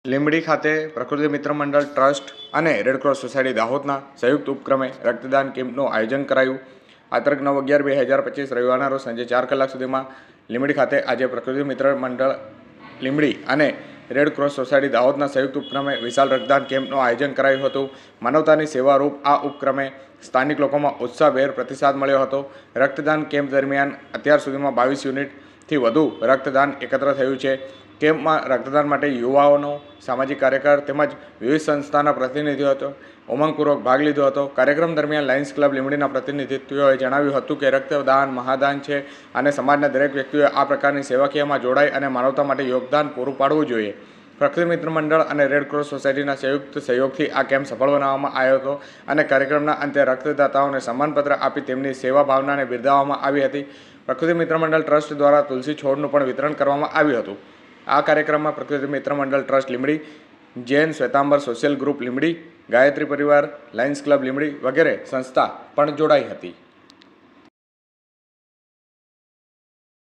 લીંબડી ખાતે પ્રકૃતિ મિત્ર મંડળ ટ્રસ્ટ અને રેડક્રોસ સોસાયટી દાહોદના સંયુક્ત ઉપક્રમે રક્તદાન કેમ્પનું આયોજન કરાયું। આ તારીખ 9/11/2025 રવિવારના રોજ સાંજે 4 કલાક સુધીમાં લીંબડી ખાતે આજે પ્રકૃતિ મિત્ર મંડળ લીંબડી અને રેડક્રોસ સોસાયટી દાહોદના સંયુક્ત ઉપક્રમે વિશાળ રક્તદાન કેમ્પનું આયોજન કરાયું હતું। માનવતાની સેવારૂપ આ ઉપક્રમે સ્થાનિક લોકોમાં ઉત્સાહભેર પ્રતિસાદ મળ્યો હતો। રક્તદાન કેમ્પ દરમિયાન અત્યાર સુધીમાં 22 યુનિટથી વધુ રક્તદાન એકત્ર થયું છે। કેમ્પમાં રક્તદાન માટે યુવાઓનો, સામાજિક કાર્યકર તેમજ વિવિધ સંસ્થાના પ્રતિનિધિઓ ઉમંગપૂર્વક ભાગ લીધો હતો। કાર્યક્રમ દરમિયાન લાયન્સ ક્લબ લીંબડીના પ્રતિનિધિત્વએ જણાવ્યું હતું કે રક્તદાન મહાદાન છે અને સમાજના દરેક વ્યક્તિઓએ આ પ્રકારની સેવાકીયમાં જોડાઈ અને માનવતા માટે યોગદાન પૂરું પાડવું જોઈએ। પ્રકૃતિ મિત્ર મંડળ અને રેડક્રોસ સોસાયટીના સંયુક્ત સહયોગથી આ કેમ્પ સફળ બનાવવામાં આવ્યો હતો અને કાર્યક્રમના અંતે રક્તદાતાઓને સન્માનપત્ર આપી તેમની સેવા ભાવનાને બિરદાવવામાં આવી હતી। પ્રકૃતિ મિત્ર મંડળ ટ્રસ્ટ દ્વારા તુલસી છોડનું પણ વિતરણ કરવામાં આવ્યું હતું। આ કાર્યક્રમમાં પ્રકૃતિ મિત્ર મંડળ ટ્રસ્ટ લીંબડી, જૈન શ્વેતાંબર સોશિયલ ગ્રુપ લીંબડી, ગાયત્રી પરિવાર, લાયન્સ ક્લબ લીંબડી વગેરે સંસ્થા પણ જોડાઈ હતી।